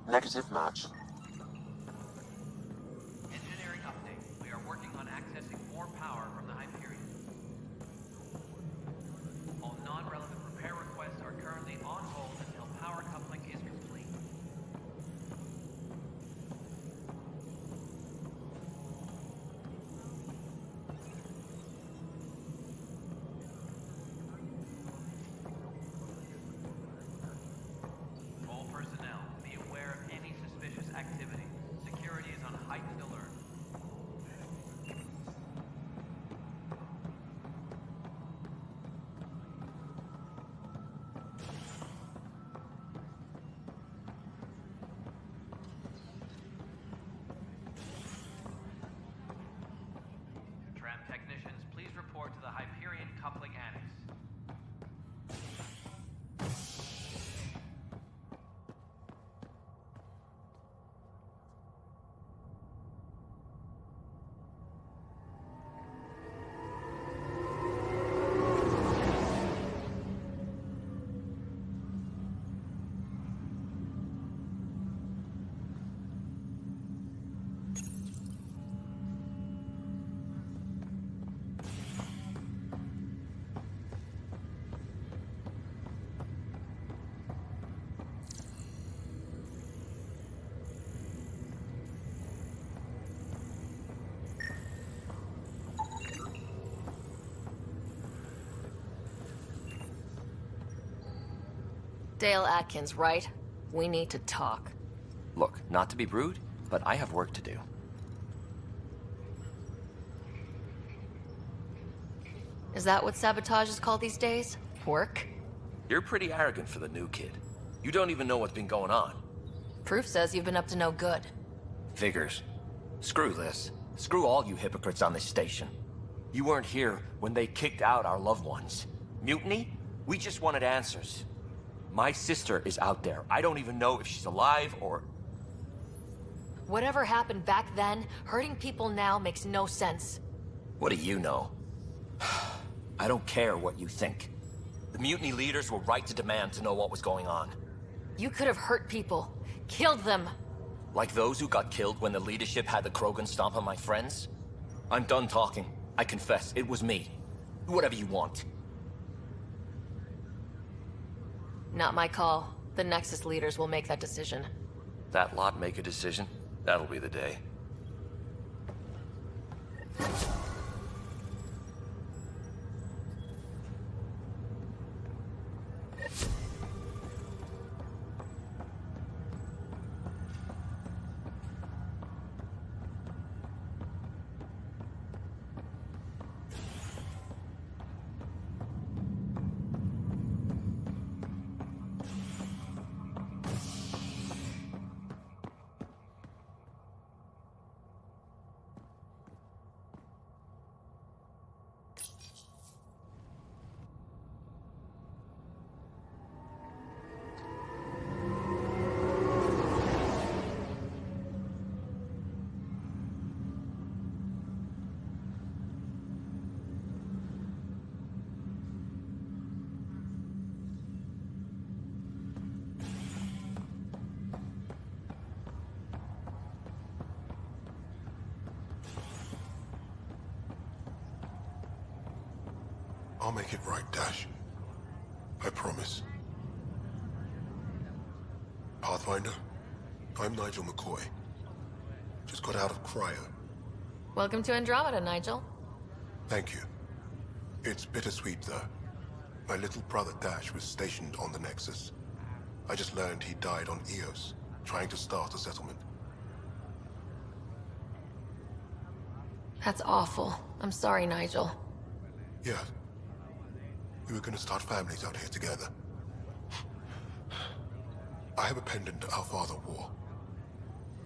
Negative match. Engineering update. We are working on accessing more power from the Hyperion. All non-relevant repair requests are currently on hold until power coupling is complete. All personnel, be aware of any suspicious activity. Security is on heightened alert. Tram technicians, please report to the Hyperion coupling annex. Dale Atkins, right? We need to talk. Look, not to be rude, but I have work to do. Is that what sabotage is called these days? Work? You're pretty arrogant for the new kid. You don't even know what's been going on. Proof says you've been up to no good. Figures. Screw this. Screw all you hypocrites on this station. You weren't here when they kicked out our loved ones. Mutiny? We just wanted answers. My sister is out there. I don't even know if she's alive or... Whatever happened back then, hurting people now makes no sense. What do you know? I don't care what you think. The mutiny leaders were right to demand to know what was going on. You could have hurt people. Killed them. Like those who got killed when the leadership had the Krogan stomp on my friends? I'm done talking. I confess, it was me. Do whatever you want. Not my call. The Nexus leaders will make that decision. That lot make a decision? That'll be the day. I'll make it right, Dash. I promise. Pathfinder, I'm Nigel McCoy. Just got out of cryo. Welcome to Andromeda, Nigel. Thank you. It's bittersweet, though. My little brother Dash was stationed on the Nexus. I just learned he died on Eos, trying to start a settlement. That's awful. I'm sorry, Nigel. Yeah. We were gonna start families out here together. I have a pendant our father wore.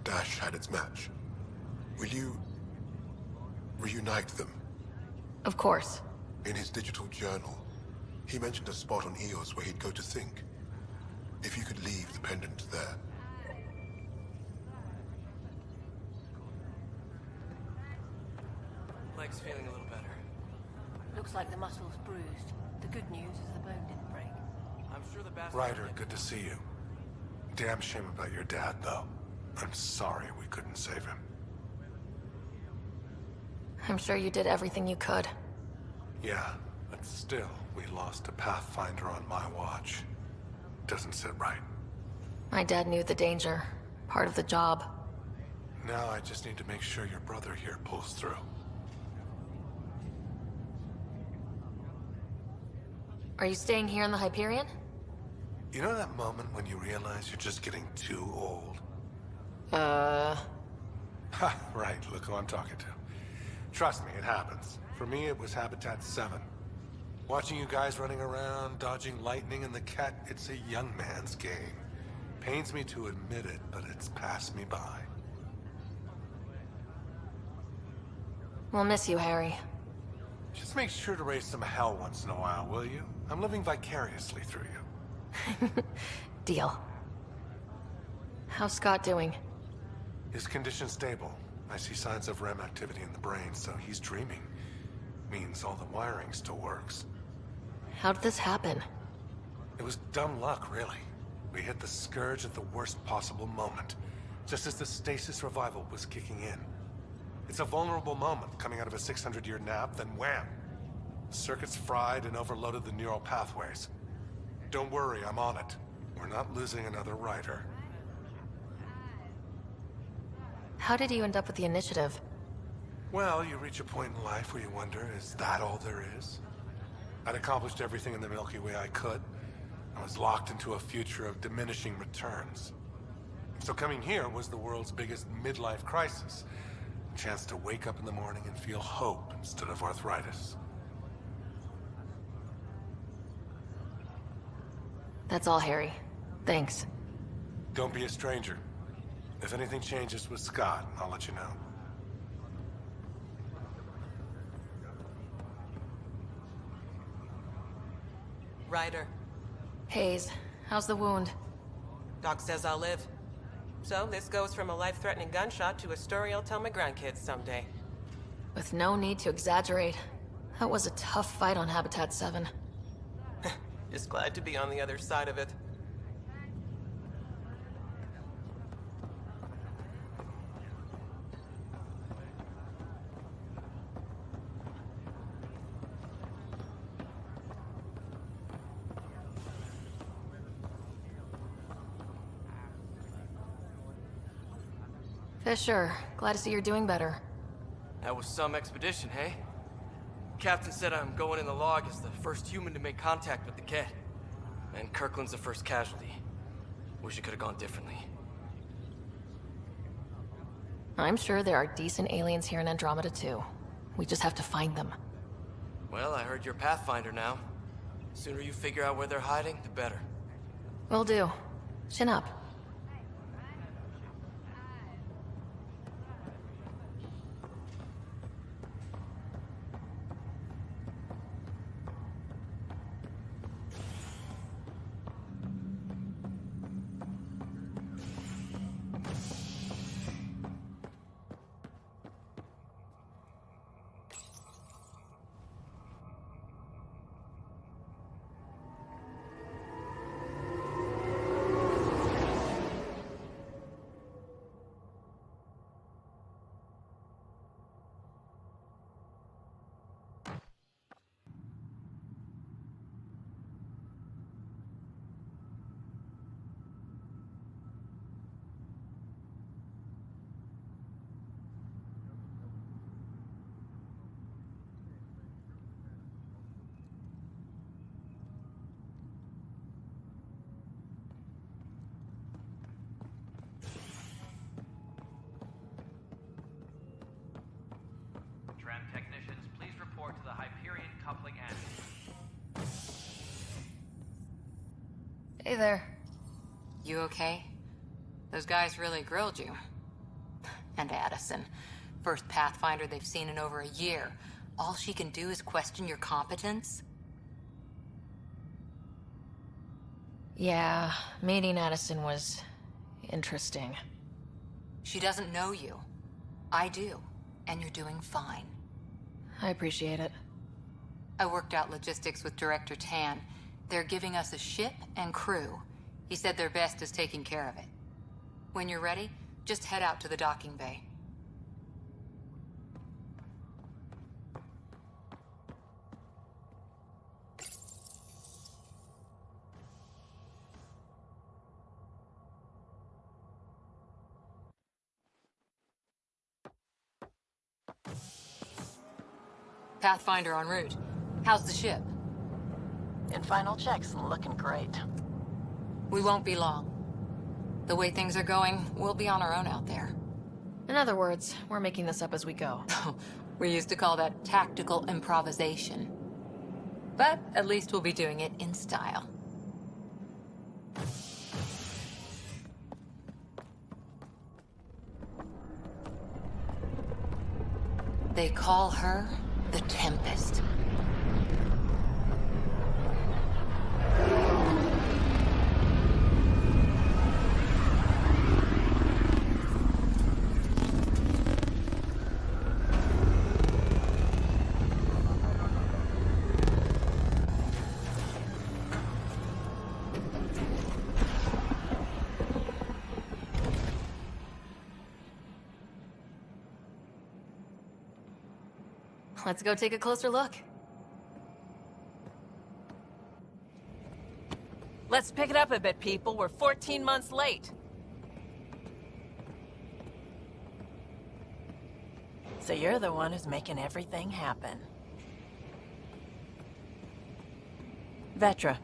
Dash had its match. Will you reunite them? Of course. In his digital journal, he mentioned a spot on Eos where he'd go to think. If you could leave the pendant there. Leg's feeling a little better. Looks like the muscle's bruised. The good news is the bone didn't break. I'm sure the bastard... Ryder, good to see you. Damn shame about your dad, though. I'm sorry we couldn't save him. I'm sure you did everything you could. Yeah, but still, we lost a Pathfinder on my watch. Doesn't sit right. My dad knew the danger. Part of the job. Now I just need to make sure your brother here pulls through. Are you staying here in the Hyperion? You know that moment when you realize you're just getting too old? Uh... Ha, right, look who I'm talking to. Trust me, it happens. For me, it was Habitat 7. Watching you guys running around, dodging lightning and the cat, it's a young man's game. Pains me to admit it, but it's passed me by. We'll miss you, Harry. Just make sure to raise some hell once in a while, will you? I'm living vicariously through you. Deal. How's Scott doing? His condition stable. I see signs of REM activity in the brain, so he's dreaming. Means all the wiring still works. How did this happen? It was dumb luck, really. We hit the Scourge at the worst possible moment, just as the stasis revival was kicking in. It's a vulnerable moment, coming out of a 600-year nap, then wham! The circuits fried and overloaded the neural pathways. Don't worry, I'm on it. We're not losing another rider. How did you end up with the initiative? Well, you reach a point in life where you wonder, is that all there is? I'd accomplished everything in the Milky Way I could. I was locked into a future of diminishing returns. So coming here was the world's biggest midlife crisis. A chance to wake up in the morning and feel hope instead of arthritis. That's all, Harry. Thanks. Don't be a stranger. If anything changes with Scott, I'll let you know. Ryder. Hayes, how's the wound? Doc says I'll live. So this goes from a life-threatening gunshot to a story I'll tell my grandkids someday. With no need to exaggerate. That was a tough fight on Habitat 7. Just glad to be on the other side of it. Fisher, glad to see you're doing better. That was some expedition, hey? Captain said I'm going in the log as the first human to make contact with the Ket. And Kirkland's the first casualty. Wish it could have gone differently. I'm sure there are decent aliens here in Andromeda too. We just have to find them. Well, I heard you're Pathfinder now. Sooner you figure out where they're hiding, the better. Will do. Chin up. Tram technicians, please report to the Hyperion coupling and... Hey there. You okay? Those guys really grilled you. And Addison. First Pathfinder they've seen in over a year. All she can do is question your competence? Yeah, meeting Addison was interesting. She doesn't know you. I do. And you're doing fine. I appreciate it. I worked out logistics with Director Tan. They're giving us a ship and crew. He said their best is taking care of it. When you're ready, just head out to the docking bay. Pathfinder en route. How's the ship? In final checks, looking great. We won't be long. The way things are going, we'll be on our own out there. In other words, we're making this up as we go. We used to call that tactical improvisation. But at least we'll be doing it in style. They call her the Tempest. Let's go take a closer look. Let's pick it up a bit, people. We're 14 months late. So you're the one who's making everything happen. Vetra.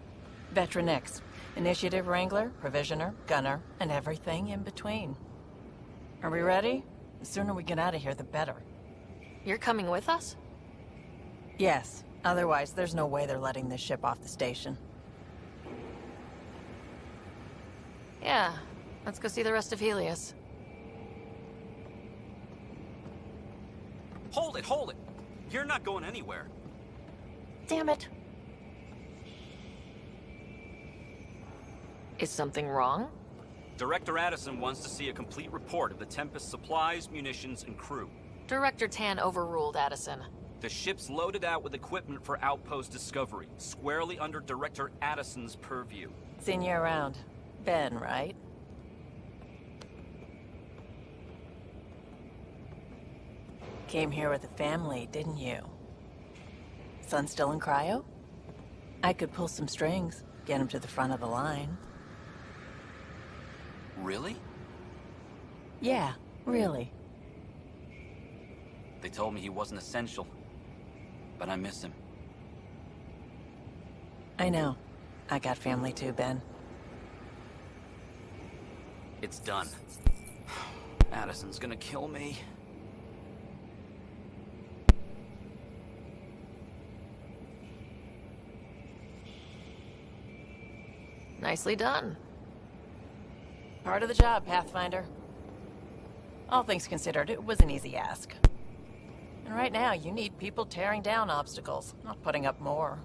Vetronix. Initiative Wrangler, Provisioner, Gunner, and everything in between. Are we ready? The sooner we get out of here, the better. You're coming with us? Yes. Otherwise, there's no way they're letting this ship off the station. Yeah. Let's go see the rest of Helios. Hold it, hold it! You're not going anywhere. Damn it. Is something wrong? Director Addison wants to see a complete report of the Tempest supplies, munitions, and crew. Director Tan overruled Addison. The ship's loaded out with equipment for outpost discovery, squarely under Director Addison's purview. Seen you around. Ben, right? Came here with a family, didn't you? Son still in cryo? I could pull some strings, get him to the front of the line. Really? Yeah, really. They told me he wasn't essential, but I miss him. I know. I got family too, Ben. It's done. Addison's gonna kill me. Nicely done. Part of the job, Pathfinder. All things considered, it was an easy ask. And right now, you need people tearing down obstacles, not putting up more.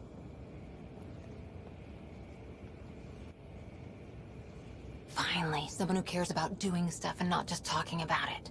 Finally, someone who cares about doing stuff and not just talking about it.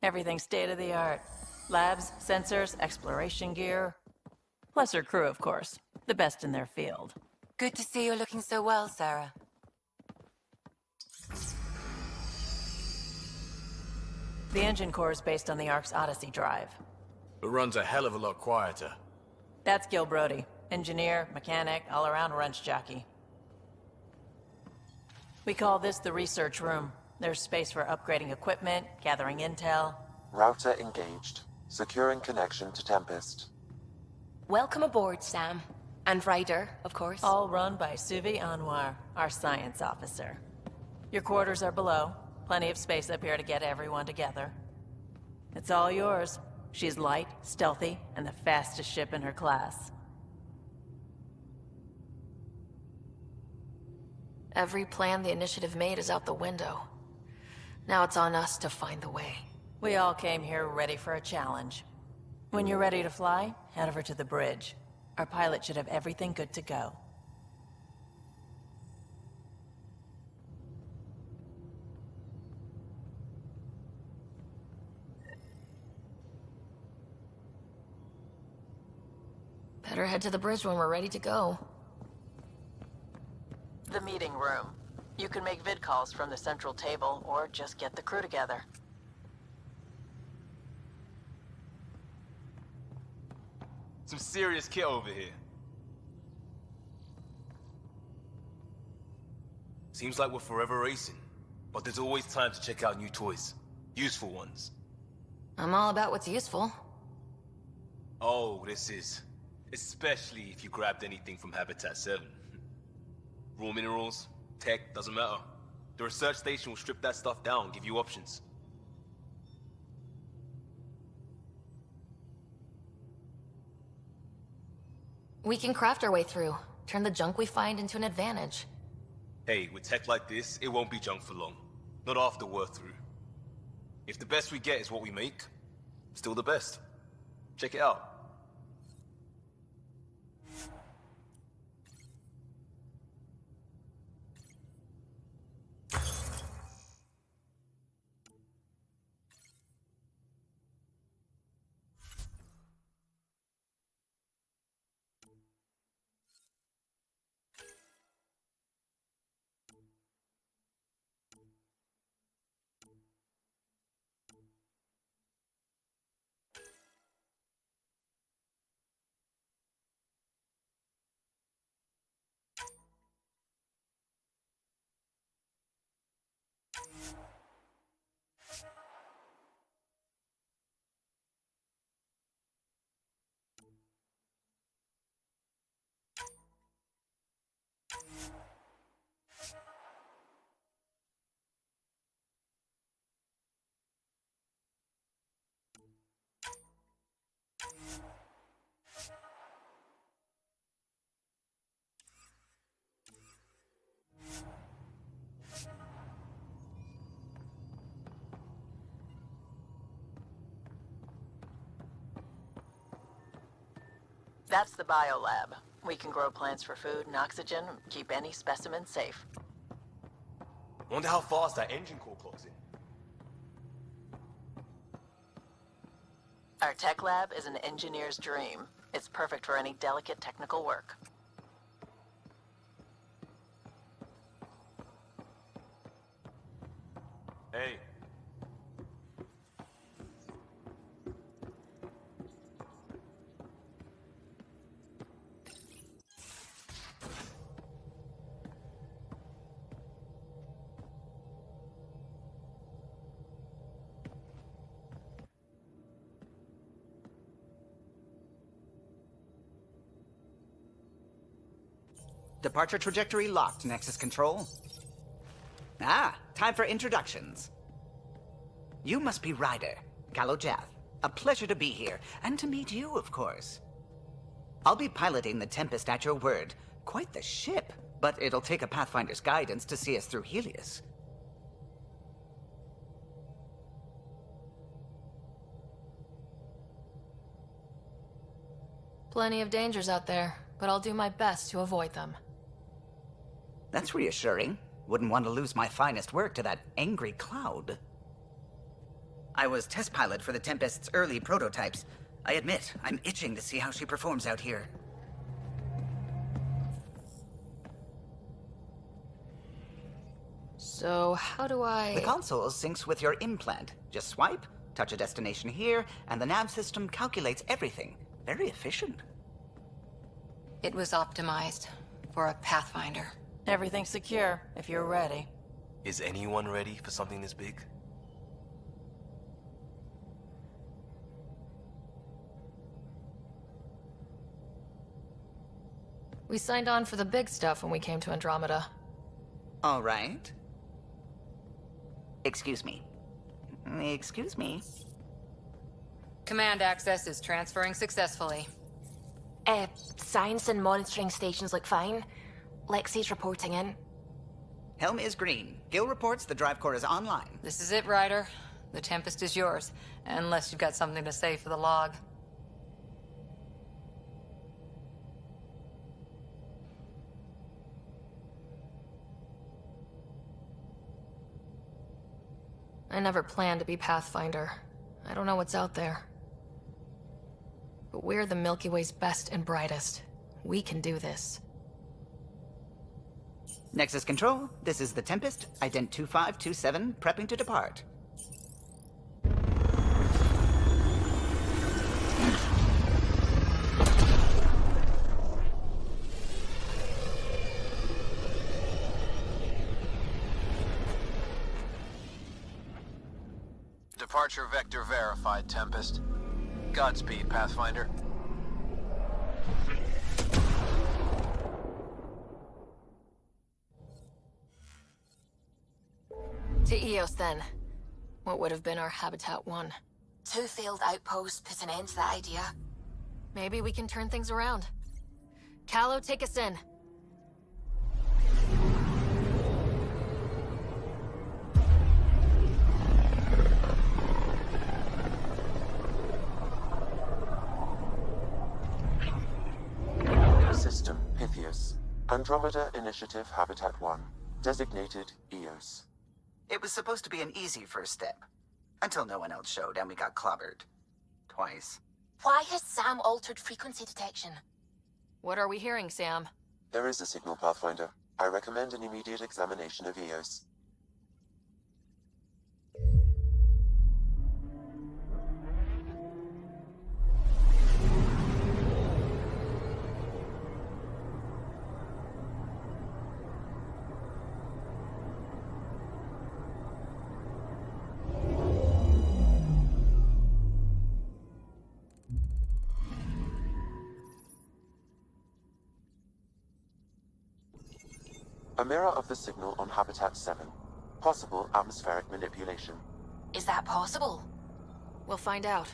Everything's state-of-the-art. Labs, sensors, exploration gear. Plus her crew, of course. The best in their field. Good to see you're looking so well, Sarah. The engine core is based on the Ark's Odyssey drive. It runs a hell of a lot quieter. That's Gil Brody. Engineer, mechanic, all-around wrench jockey. We call this the research room. There's space for upgrading equipment, gathering intel. Router engaged. Securing connection to Tempest. Welcome aboard, Sam. And Ryder, of course. All run by Suvi Anwar, our science officer. Your quarters are below. Plenty of space up here to get everyone together. It's all yours. She's light, stealthy, and the fastest ship in her class. Every plan the Initiative made is out the window. Now it's on us to find the way. We all came here ready for a challenge. When you're ready to fly, head over to the bridge. Our pilot should have everything good to go. Better head to the bridge when we're ready to go. The meeting room. You can make vid calls from the central table, or just get the crew together. Some serious kit over here. Seems like we're forever racing, but there's always time to check out new toys. Useful ones. I'm all about what's useful. Oh, this is. Especially if you grabbed anything from Habitat 7. Raw minerals, tech, doesn't matter. The research station will strip that stuff down, give you options. We can craft our way through. Turn the junk we find into an advantage. Hey, with tech like this, it won't be junk for long. Not after we're through. If the best we get is what we make, still the best. Check it out. That's the biolab. We can grow plants for food and oxygen, keep any specimen safe. Wonder how fast that engine core clocks in. Our tech lab is an engineer's dream. It's perfect for any delicate technical work. Hey. Departure trajectory locked, Nexus Control. Ah, time for introductions. You must be Ryder, Kalojath. A pleasure to be here, and to meet you, of course. I'll be piloting the Tempest at your word. Quite the ship, but it'll take a Pathfinder's guidance to see us through Helios. Plenty of dangers out there, but I'll do my best to avoid them. That's reassuring. Wouldn't want to lose my finest work to that angry cloud. I was test pilot for the Tempest's early prototypes. I admit, I'm itching to see how she performs out here. So, how do I... The console syncs with your implant. Just swipe, touch a destination here, and the nav system calculates everything. Very efficient. It was optimized for a Pathfinder. Everything's secure, if you're ready. Is anyone ready for something this big? We signed on for the big stuff when we came to Andromeda. All right. Excuse me. Excuse me. Command access is transferring successfully. Science and monitoring stations look fine. Lexi's reporting in. Helm is green. Gil reports the drive core is online. This is it, Ryder. The Tempest is yours, unless you've got something to say for the log. I never planned to be Pathfinder. I don't know what's out there. But we're the Milky Way's best and brightest. We can do this. Nexus Control, this is the Tempest, Ident 2527, prepping to depart. Departure vector verified, Tempest. Godspeed, Pathfinder. To Eos, then. What would have been our Habitat 1? 2 failed outposts put an end to that idea. Maybe we can turn things around. Callow, take us in. System Pythias. Andromeda Initiative Habitat 1. Designated Eos. It was supposed to be an easy first step. Until no one else showed and we got clobbered. Twice. Why has Sam altered frequency detection? What are we hearing, Sam? There is a signal, Pathfinder. I recommend an immediate examination of Eos. A mirror of the signal on Habitat 7. Possible atmospheric manipulation. Is that possible? We'll find out.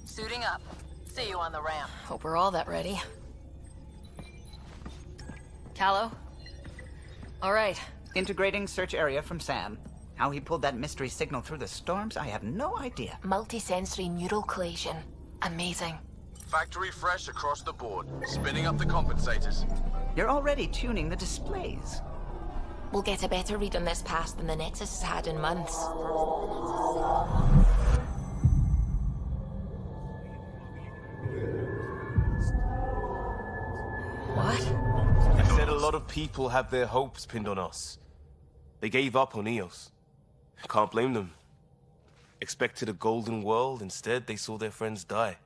Suiting up. See you on the ramp. Hope we're all that ready. Callow? All right. Integrating search area from Sam. How he pulled that mystery signal through the storms, I have no idea. Multisensory neural collation. Amazing. Factory fresh across the board. Spinning up the compensators. You're already tuning the displays. We'll get a better read on this pass than the Nexus has had in months. What? I said a lot of people have their hopes pinned on us. They gave up on Eos. Can't blame them. Expected a golden world, instead they saw their friends die.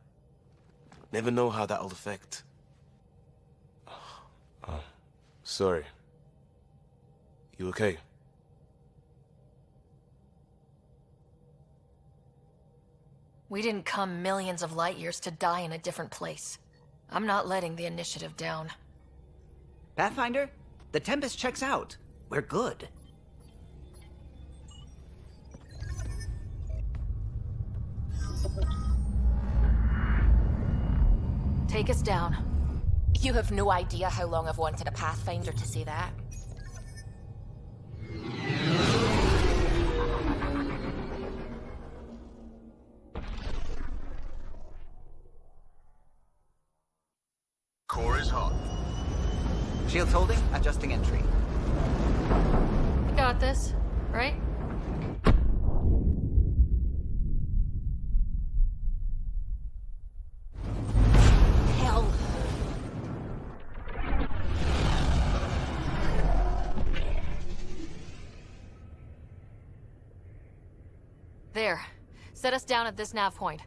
Never know how that'll affect. Oh, sorry. You okay? We didn't come millions of light years to die in a different place. I'm not letting the initiative down. Pathfinder, the Tempest checks out. We're good. Take us down. You have no idea how long I've wanted a Pathfinder to say that. Core is hot. Shields holding, adjusting entry. We got this, right? Hell. There. Set us down at this nav point.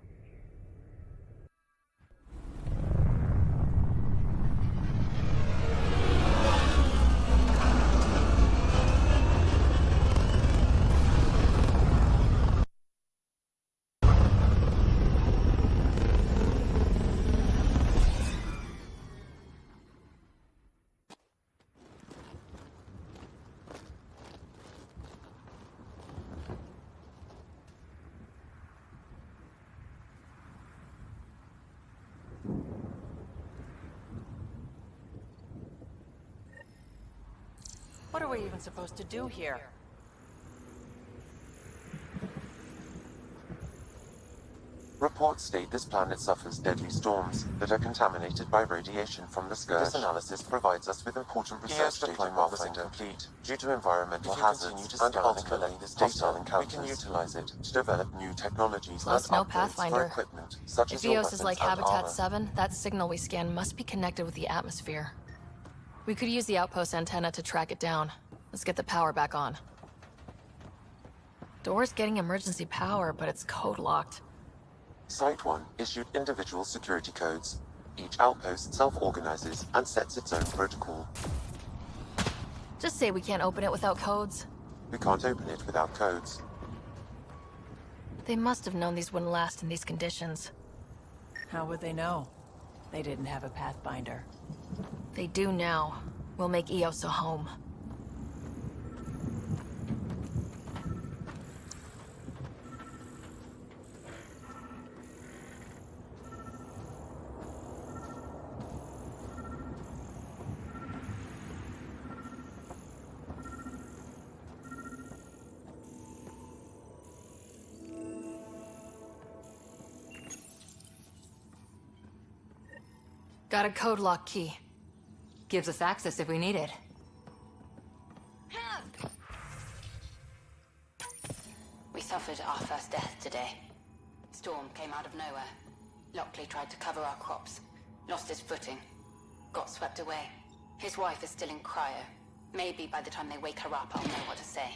What are we even supposed to do here? Reports state this planet suffers deadly storms that are contaminated by radiation from the Scourge. This analysis provides us with important research data was incomplete due to environmental hazards, and ultimately hostile encounters. We can utilize it to develop new technologies Plus, and no upgrades Pathfinder. for equipment, such If as your EOS is weapons like and Habitat armor. 7, that signal we scan must be connected with the atmosphere. We could use the outpost antenna to track it down. Let's get the power back on. Door's getting emergency power, but it's code locked. Site 1 issued individual security codes. Each outpost self-organizes and sets its own protocol. Just say we can't open it without codes. We can't open it without codes. They must have known these wouldn't last in these conditions. How would they know? They didn't have a Pathfinder. They do now. We'll make EOS a home. Got a code lock key. Gives us access if we need it. We suffered our first death today. Storm came out of nowhere. Lockley tried to cover our crops. Lost his footing. Got swept away. His wife is still in cryo. Maybe by the time they wake her up, I'll know what to say.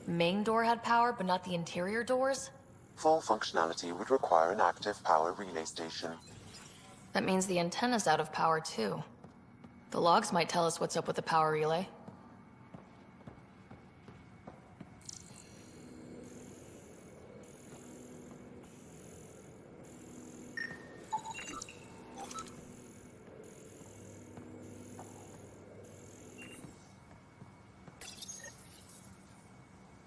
Main door had power, but not the interior doors? Full functionality would require an active power relay station. That means the antenna's out of power, too. The logs might tell us what's up with the power relay.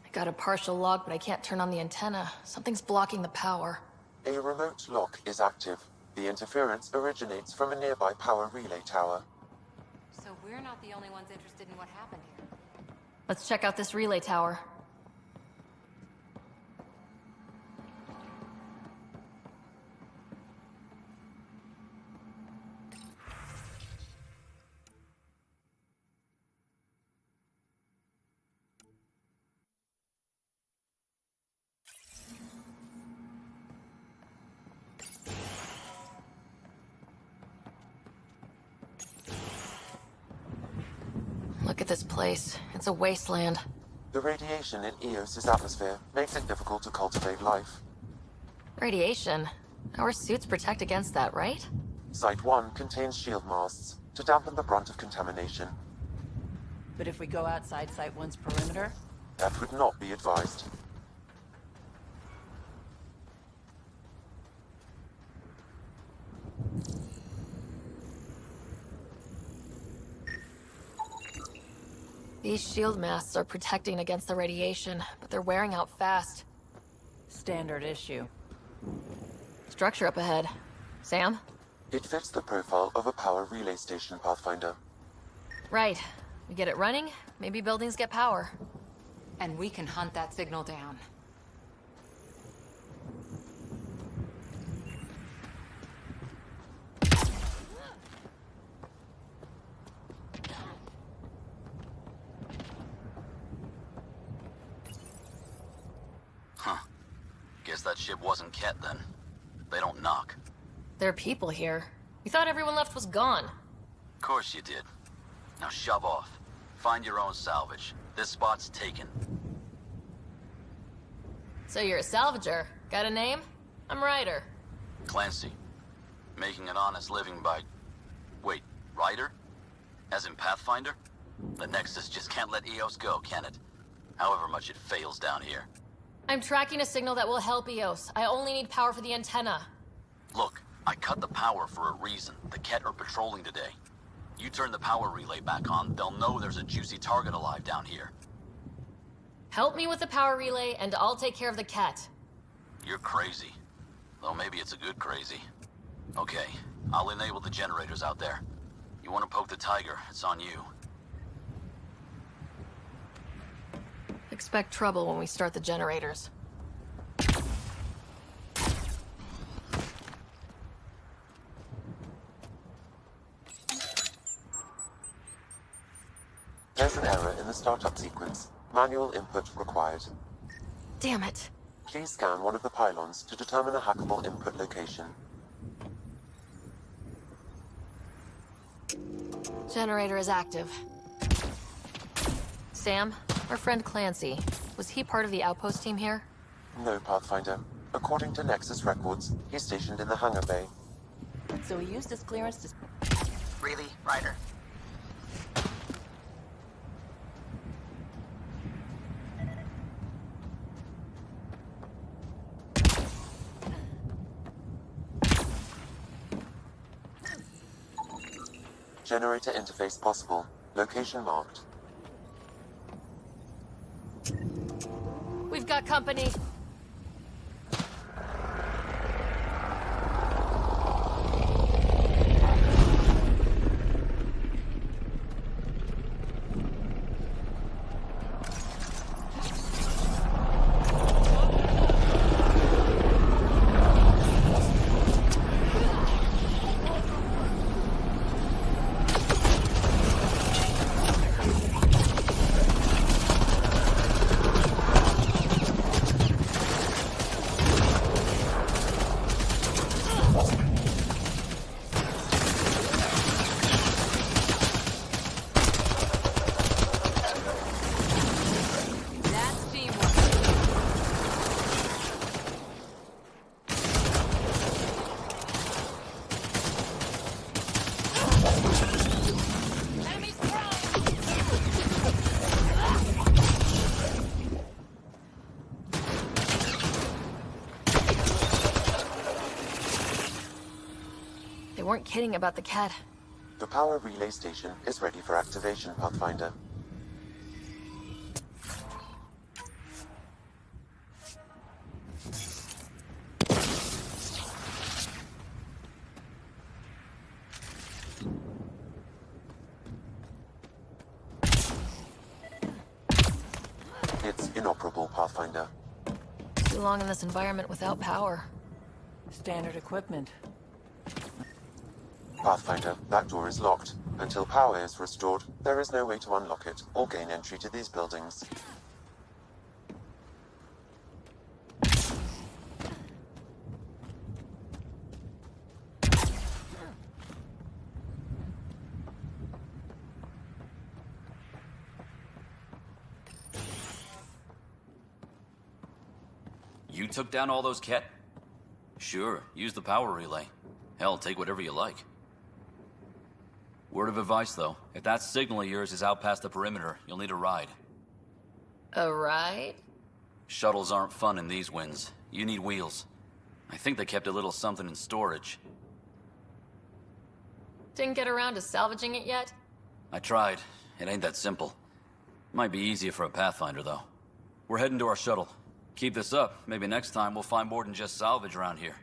I got a partial log, but I can't turn on the antenna. Something's blocking the power. A remote lock is active. The interference originates from a nearby power relay tower. So we're not the only ones interested in what happened here. Let's check out this relay tower. Look at this place. It's a wasteland. The radiation in Eos's atmosphere makes it difficult to cultivate life. Radiation? Our suits protect against that, right? Site 1 contains shield masts to dampen the brunt of contamination. But if we go outside Site 1's perimeter? That would not be advised. These shield masts are protecting against the radiation, but they're wearing out fast. Standard issue. Structure up ahead. Sam? It fits the profile of a power relay station, Pathfinder. Right. We get it running, maybe buildings get power. And we can hunt that signal down. Huh. Guess that ship wasn't Ket then. They don't knock. There are people here. We thought everyone left was gone. Of course you did. Now shove off. Find your own salvage. This spot's taken. So you're a salvager. Got a name? I'm Ryder. Clancy. Making an honest living by... Wait, Ryder? As in Pathfinder? The Nexus just can't let Eos go, can it? However much it fails down here. I'm tracking a signal that will help Eos. I only need power for the antenna. Look, I cut the power for a reason. The Ket are patrolling today. You turn the power relay back on, they'll know there's a juicy target alive down here. Help me with the power relay, and I'll take care of the cat. You're crazy. Though maybe it's a good crazy. Okay, I'll enable the generators out there. You want to poke the tiger, it's on you. Expect trouble when we start the generators. There's an error in the startup sequence. Manual input required. Damn it. Please scan one of the pylons to determine a hackable input location. Generator is active. Sam, our friend Clancy, was he part of the outpost team here? No, Pathfinder. According to Nexus records, he's stationed in the hangar bay. So he used his clearance to... Really, Ryder? Generator interface possible. Location marked. We've got company. They weren't kidding about the cat. The power relay station is ready for activation, Pathfinder. inoperable, Pathfinder. Too long in this environment without power. Standard equipment. Pathfinder, that door is locked. Until power is restored, there is no way to unlock it or gain entry to these buildings. You took down all those Ket? Sure, use the power relay. Hell, take whatever you like. Word of advice, though. If that signal of yours is out past the perimeter, you'll need a ride. A ride? Shuttles aren't fun in these winds. You need wheels. I think they kept a little something in storage. Didn't get around to salvaging it yet? I tried. It ain't that simple. Might be easier for a Pathfinder, though. We're heading to our shuttle. Keep this up. Maybe next time we'll find more than just salvage around here.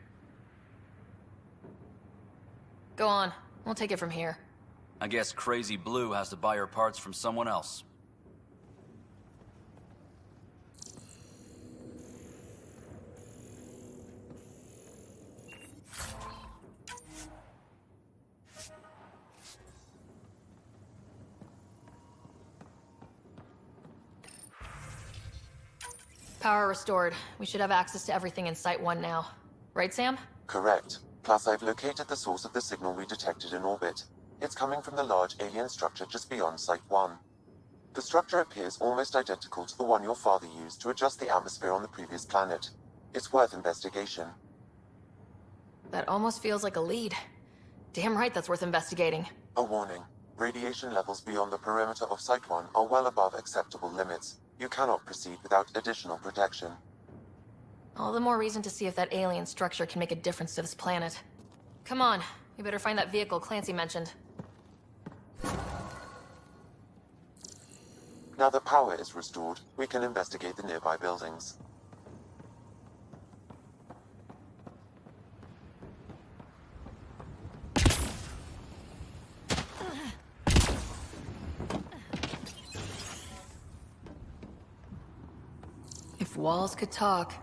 Go on. We'll take it from here. I guess Crazy Blue has to buy her parts from someone else. Power restored. We should have access to everything in Site 1 now. Right, Sam? Correct. Plus, I've located the source of the signal we detected in orbit. It's coming from the large alien structure just beyond Site 1. The structure appears almost identical to the one your father used to adjust the atmosphere on the previous planet. It's worth investigation. That almost feels like a lead. Damn right that's worth investigating. A warning. Radiation levels beyond the perimeter of Site 1 are well above acceptable limits. You cannot proceed without additional protection. All the more reason to see if that alien structure can make a difference to this planet. Come on, we better find that vehicle Clancy mentioned. Now that power is restored, we can investigate the nearby buildings. If walls could talk.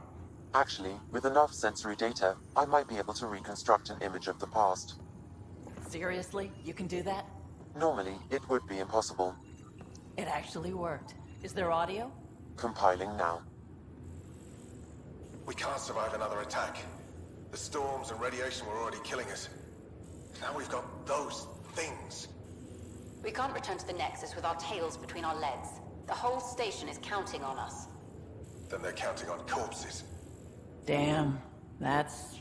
Actually, with enough sensory data, I might be able to reconstruct an image of the past. Seriously? You can do that? Normally, it would be impossible. It actually worked. Is there audio? Compiling now. We can't survive another attack. The storms and radiation were already killing us. Now we've got those things. We can't return to the Nexus with our tails between our legs. The whole station is counting on us. Then they're counting on corpses. Damn, that's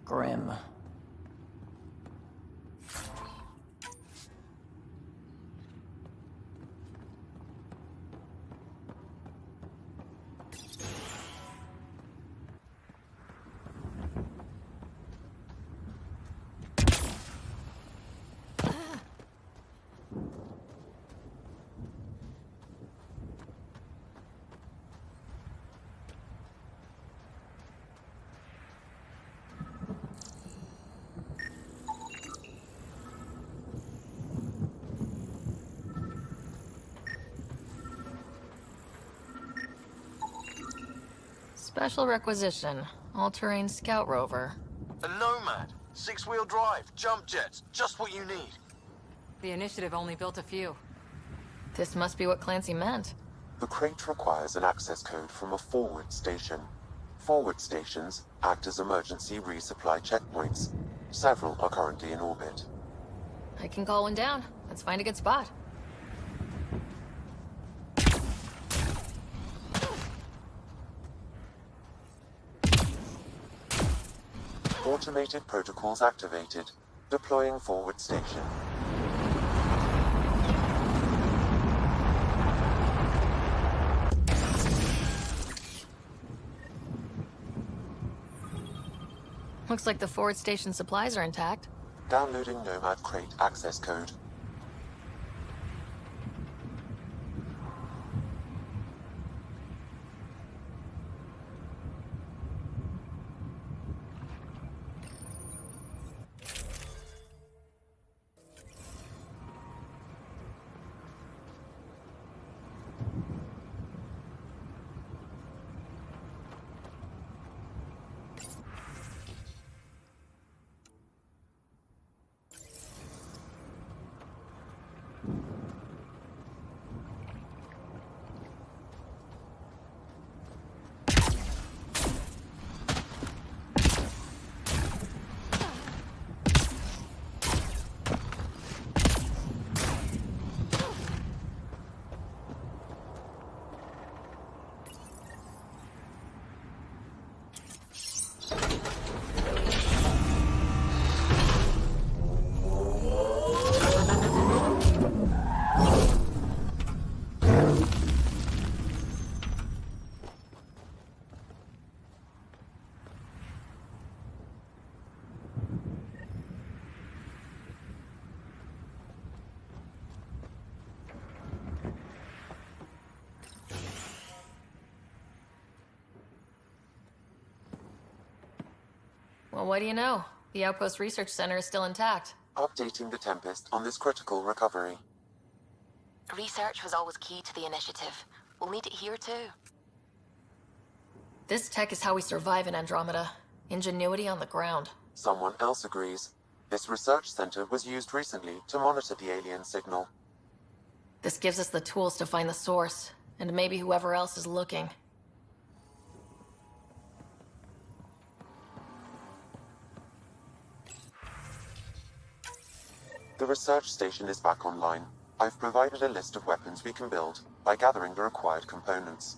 grim. Special requisition. All-terrain scout rover. A Nomad. 6-wheel drive. Jump jets. Just what you need. The initiative only built a few. This must be what Clancy meant. The crate requires an access code from a forward station. Forward stations act as emergency resupply checkpoints. Several are currently in orbit. I can call one down. Let's find a good spot. Automated protocols activated. Deploying forward station. Looks like the forward station supplies are intact. Downloading Nomad crate access code. what do you know? The Outpost Research Center is still intact. Updating the Tempest on this critical recovery. Research was always key to the initiative. We'll need it here too. This tech is how we survive in Andromeda. Ingenuity on the ground. Someone else agrees. This research center was used recently to monitor the alien signal. This gives us the tools to find the source, and maybe whoever else is looking. The research station is back online. I've provided a list of weapons we can build by gathering the required components.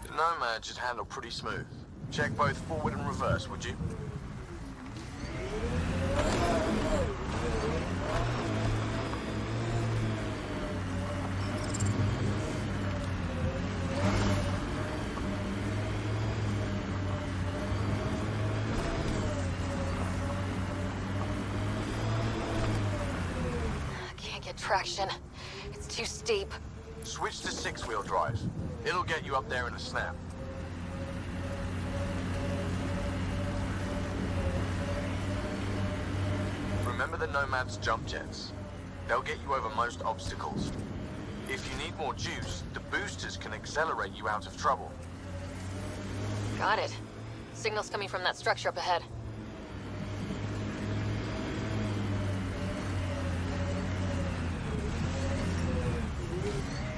The Nomad should handle pretty smooth. Check both forward and reverse, would you? Can't get traction. It's too steep. Switch to six-wheel drive. It'll get you up there in a snap. Remember the Nomad's jump jets. They'll get you over most obstacles. If you need more juice, the boosters can accelerate you out of trouble. Got it. Signal's coming from that structure up ahead.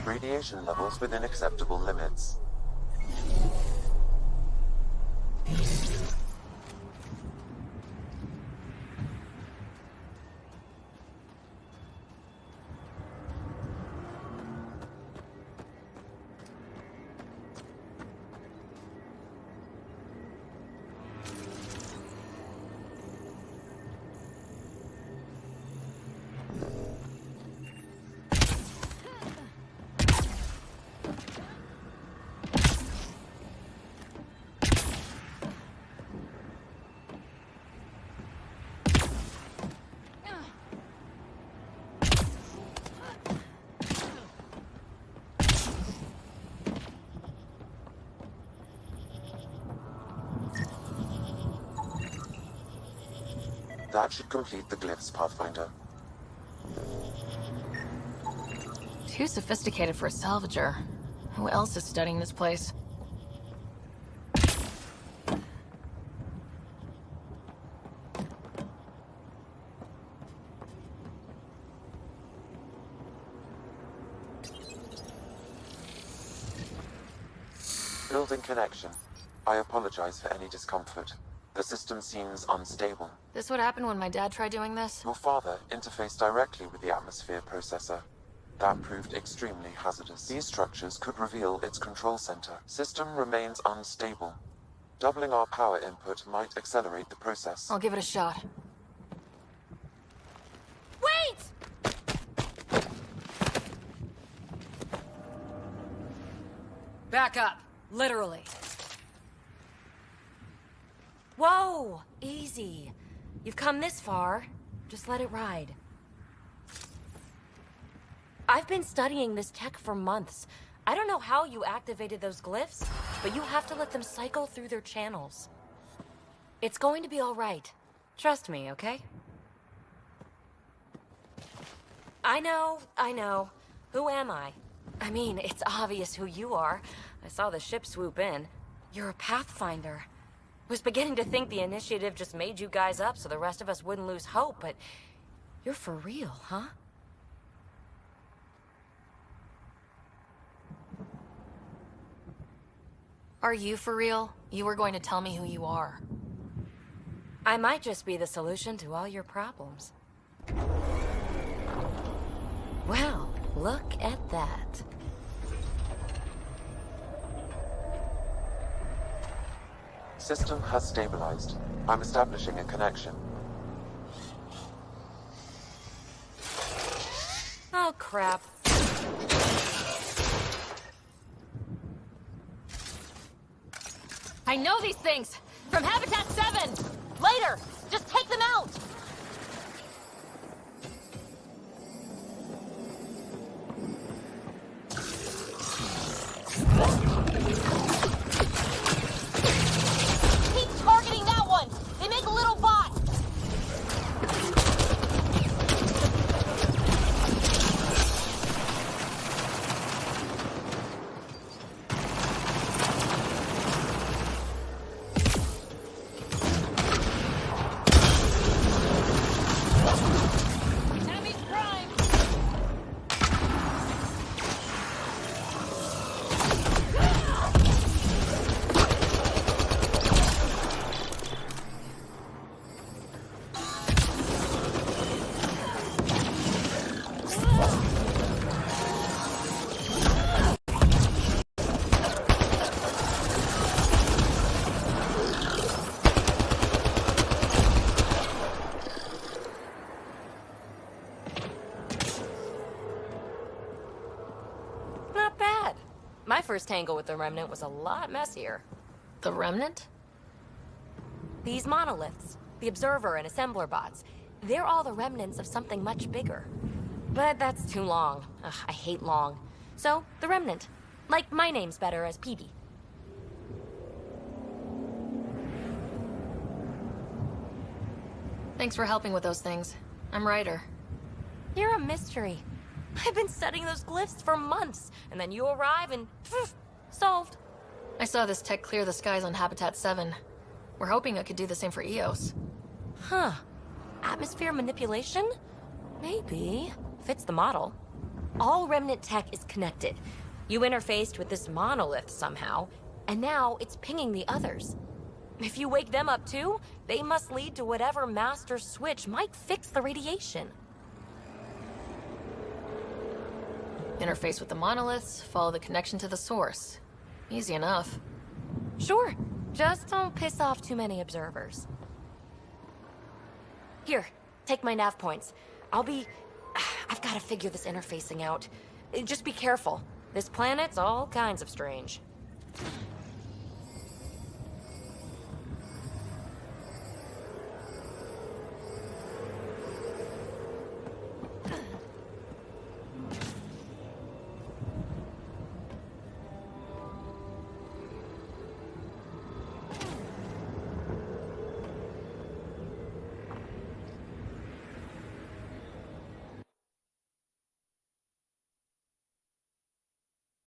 Radiation levels within acceptable limits. That should complete the glyphs, Pathfinder. Too sophisticated for a salvager. Who else is studying this place? Building connection. I apologize for any discomfort. The system seems unstable. This would happen when my dad tried doing this? Your father interfaced directly with the atmosphere processor. That proved extremely hazardous. These structures could reveal its control center. System remains unstable. Doubling our power input might accelerate the process. I'll give it a shot. Wait! Back up. Literally. Whoa! Easy. You've come this far. Just let it ride. I've been studying this tech for months. I don't know how you activated those glyphs, but you have to let them cycle through their channels. It's going to be all right. Trust me, okay? I know. Who am I? I mean, it's obvious who you are. I saw the ship swoop in. You're a Pathfinder. Was beginning to think the initiative just made you guys up so the rest of us wouldn't lose hope, but you're for real, huh? Are you for real? You were going to tell me who you are. I might just be the solution to all your problems. Well, look at that. System has stabilized. I'm establishing a connection. Oh, crap. I know these things! From Habitat 7! Later! Just take them out! Keep targeting that one! They make little bots! My first tangle with the Remnant was a lot messier. The Remnant? These monoliths, the Observer and Assembler bots, they're all the remnants of something much bigger. But that's too long. Ugh, I hate long. So, the Remnant. Like, my name's better as Peebee. Thanks for helping with those things. I'm Ryder. You're a mystery. I've been studying those glyphs for months, and then you arrive and poof, solved. I saw this tech clear the skies on Habitat 7. We're hoping it could do the same for EOS. Huh. Atmosphere manipulation? Maybe. Fits the model. All Remnant tech is connected. You interfaced with this monolith somehow, and now it's pinging the others. If you wake them up too, they must lead to whatever master switch might fix the radiation. Interface with the monoliths, follow the connection to the source. Easy enough. Sure. Just don't piss off too many observers. Here, take my nav points. I've got to figure this interfacing out. Just be careful. This planet's all kinds of strange.